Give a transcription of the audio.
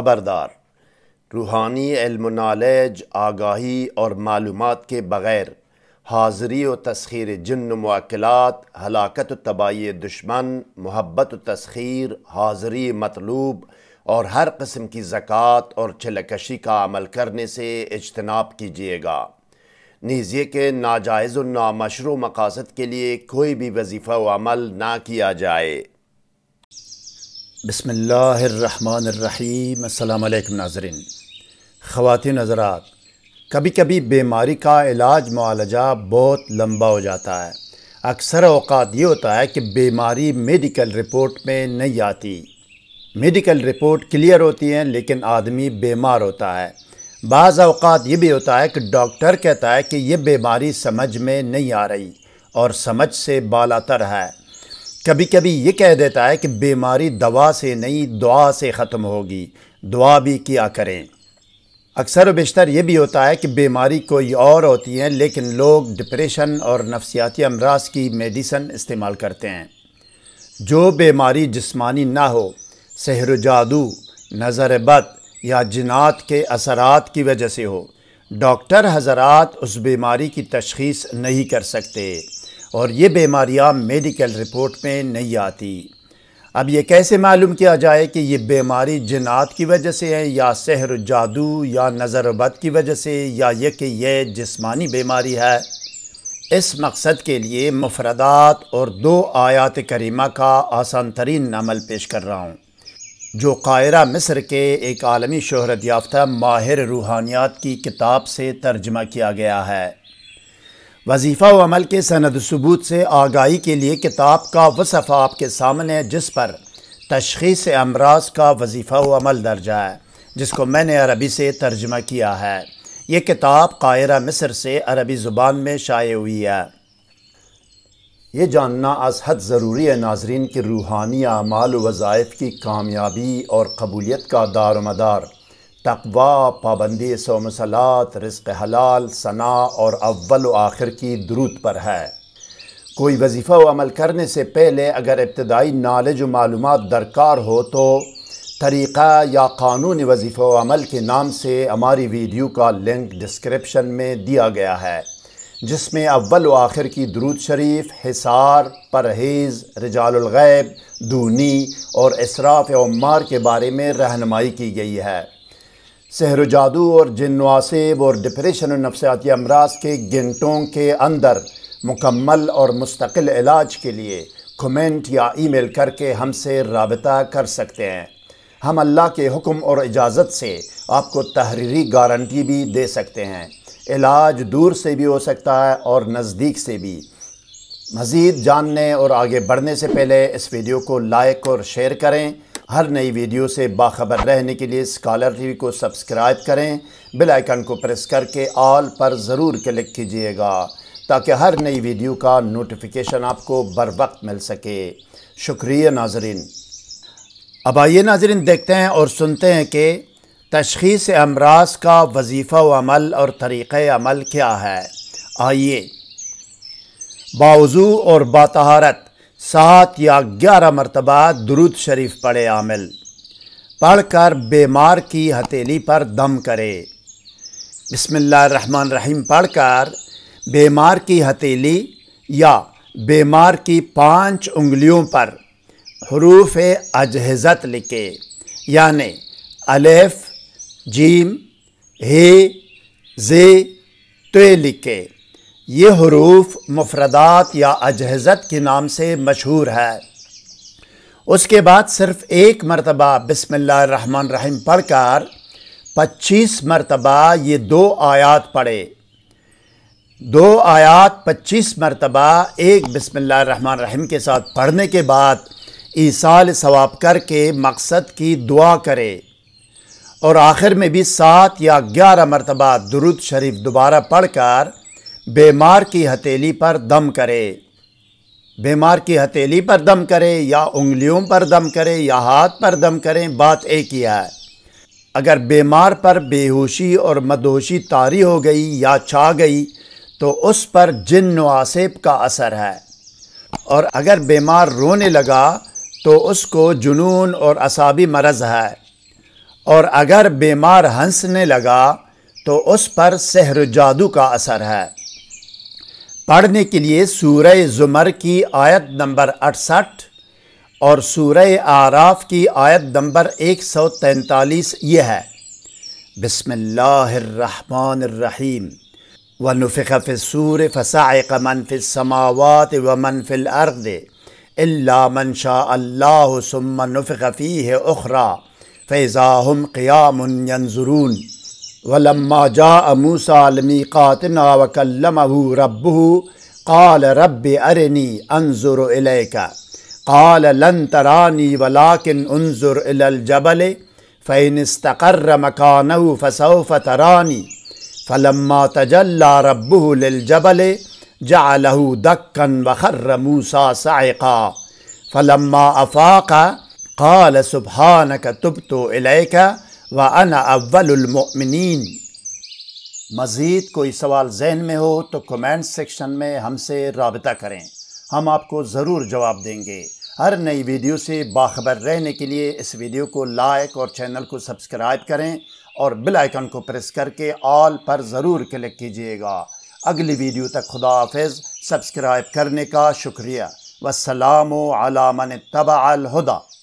خبردار، روحانی علم و نالج، آگاہی اور معلومات کے بغیر حاضری و تسخیر جن و معقلات، ہلاکت و تباہی دشمن، محبت و تسخیر، حاضری مطلوب اور ہر قسم کی زکوٰۃ اور چلکشی کا عمل کرنے سے اجتناب کیجیے گا، نیز یہ کہ ناجائز و نامشروع مقاصد کے لیے کوئی بھی وظیفہ و عمل نہ کیا جائے۔ بسم اللہ الرحمن الرحیم۔ السلام علیکم ناظرین۔ خواتین حضرات، کبھی کبھی بیماری کا علاج معالجہ بہت لمبا ہو جاتا ہے۔ اکثر اوقات یہ ہوتا ہے کہ بیماری میڈیکل رپورٹ میں نہیں آتی، میڈیکل رپورٹ کلیئر ہوتی ہیں لیکن آدمی بیمار ہوتا ہے۔ بعض اوقات یہ بھی ہوتا ہے کہ ڈاکٹر کہتا ہے کہ یہ بیماری سمجھ میں نہیں آ رہی اور سمجھ سے بالاتر ہے۔ کبھی کبھی یہ کہہ دیتا ہے کہ بیماری دوا سے نہیں دعا سے ختم ہوگی، دعا بھی کیا کریں۔ اکثر و بیشتر یہ بھی ہوتا ہے کہ بیماری کوئی اور ہوتی ہے لیکن لوگ ڈپریشن اور نفسیاتی امراض کی میڈیسن استعمال کرتے ہیں۔ جو بیماری جسمانی نہ ہو، سحر و جادو، نظر بد یا جنات کے اثرات کی وجہ سے ہو، ڈاکٹر حضرات اس بیماری کی تشخیص نہیں کر سکتے اور یہ بیماریاں میڈیکل رپورٹ میں نہیں آتی۔ اب یہ کیسے معلوم کیا جائے کہ یہ بیماری جنات کی وجہ سے ہے یا سحر و جادو یا نظر و بد کی وجہ سے یا یہ کہ یہ جسمانی بیماری ہے؟ اس مقصد کے لیے مفردات اور 2 آیات کریمہ کا آسان ترین عمل پیش کر رہا ہوں، جو قاہرہ مصر کے ایک عالمی شہرت یافتہ ماہر روحانیات کی کتاب سے ترجمہ کیا گیا ہے۔ وظیفہ و عمل کے سند و ثبوت سے آگاہی کے لیے کتاب کا وہ صفحہ آپ کے سامنے ہے جس پر تشخیص امراض کا وظیفہ و عمل درج ہے، جس کو میں نے عربی سے ترجمہ کیا ہے۔ یہ کتاب قاہرہ مصر سے عربی زبان میں شائع ہوئی ہے۔ یہ جاننا از حد ضروری ہے ناظرین کہ روحانی اعمال و وظائف کی کامیابی اور قبولیت کا دار و مدار تقوی، پابندی صوم و صلات، رزق حلال، ثناء اور اول و آخر کی درود پر ہے۔ کوئی وظیفہ و عمل کرنے سے پہلے اگر ابتدائی نالج و معلومات درکار ہو تو طریقہ یا قانون وظیفہ و عمل کے نام سے ہماری ویڈیو کا لنک ڈسکرپشن میں دیا گیا ہے، جس میں اول و آخر کی درود شریف، حصار، پرہیز، رجال الغیب، دونی اور اسراف عمار کے بارے میں رہنمائی کی گئی ہے۔ سحر و جادو اور جن نواسب اور ڈپریشن و نفسیاتی امراض کے گھنٹوں کے اندر مکمل اور مستقل علاج کے لیے کمنٹ یا ای میل کر کے ہم سے رابطہ کر سکتے ہیں۔ ہم اللہ کے حکم اور اجازت سے آپ کو تحریری گارنٹی بھی دے سکتے ہیں۔ علاج دور سے بھی ہو سکتا ہے اور نزدیک سے بھی۔ مزید جاننے اور آگے بڑھنے سے پہلے اس ویڈیو کو لائک اور شیئر کریں۔ ہر نئی ویڈیو سے باخبر رہنے کے لیے اسکالر ٹی وی کو سبسکرائب کریں، بیل آئیکن کو پریس کر کے آل پر ضرور کلک کیجیے گا تاکہ ہر نئی ویڈیو کا نوٹیفیکیشن آپ کو بر وقت مل سکے۔ شکریہ ناظرین۔ اب آئیے ناظرین دیکھتے ہیں اور سنتے ہیں کہ تشخیص امراض کا وظیفہ و عمل اور طریقہ عمل کیا ہے۔ آئیے باوضو اور باطہارت 7 یا 11 مرتبہ درود شریف پڑھے عامل، پڑھ کر بیمار کی ہتھیلی پر دم کرے۔ بسم اللہ الرحمن الرحیم پڑھ کر بیمار کی ہتھیلی یا بیمار کی 5 انگلیوں پر حروف اجہزت لکھے، یعنی الف، جیم، ہ، ز، ت لکھے۔ یہ حروف مفردات یا اجہزت کے نام سے مشہور ہے۔ اس کے بعد صرف 1 مرتبہ بسم اللہ الرحمن الرحیم پڑھ کر 25 مرتبہ یہ 2 آیات پڑھے۔ 2 آیات 25 مرتبہ ایک بسم اللہ الرحمن الرحیم کے ساتھ پڑھنے کے بعد ایصال ثواب کر کے مقصد کی دعا کرے اور آخر میں بھی 7 یا 11 مرتبہ درود شریف دوبارہ پڑھ کر بیمار کی ہتھیلی پر دم کرے۔ بیمار کی ہتھیلی پر دم کرے یا انگلیوں پر دم کرے یا ہاتھ پر دم کریں، بات ایک ہی ہے۔ اگر بیمار پر بے ہوشی اور مدہوشی طاری ہو گئی یا چھا گئی تو اس پر جن نواسب کا اثر ہے، اور اگر بیمار رونے لگا تو اس کو جنون اور اعصابی مرض ہے، اور اگر بیمار ہنسنے لگا تو اس پر سحر و جادو کا اثر ہے۔ پڑھنے کے لیے سورہ زمر کی آیت نمبر 68 اور سورہ اعراف کی آیت نمبر 143 یہ ہے: بسم اللہ الرحمن الرحیم وَنُفِخَ فِي الصُّورِ فَصَعِقَ مَنْ فِي السَّمَاوَاتِ وَمَنْ فِي الْأَرْضِ إِلَّا مَنْ شَاءَ اللَّهُ ثُمَّ نُفِخَ فِيهِ أُخْرَى فَإِذَا هُمْ قِيَامٌ يَنْظُرُونَ وَلَمَّا جَاءَ مُوسَىٰ لِمِيقَاتِنَا وَكَلَّمَهُ رَبُّهُ قَالَ رَبِّ أَرِنِي أَنْظُرْ إِلَيْكَ قَالَ لَنْ تَرَانِي وَلَكِنْ انظُرْ إِلَى الْجَبَلِ فَإِنِ اسْتَقَرَّ مَكَانَهُ فَسَوْفَ تَرَانِي فَلَمَّا تَجَلَّى رَبُّهُ لِلْجَبَلِ جَعَلَهُ دَكًّا وَخَرَّ مُوسَىٰ صَعِقًا فَلَمَّا أَفَاقَ قَالَ سُبْحَانَكَ تُبْتُ إِلَيْكَ وَأَنَا أَوَّلُ الْمُؤْمِنِينَ۔ مزید کوئی سوال ذہن میں ہو تو کمنٹ سیکشن میں ہم سے رابطہ کریں، ہم آپ کو ضرور جواب دیں گے۔ ہر نئی ویڈیو سے باخبر رہنے کے لیے اس ویڈیو کو لائک اور چینل کو سبسکرائب کریں اور بیل آئیکن کو پریس کر کے آل پر ضرور کلک کیجئے گا۔ اگلی ویڈیو تک خدا حافظ۔ سبسکرائب کرنے کا شکریہ۔ والسلام علی من اتبع الہدی۔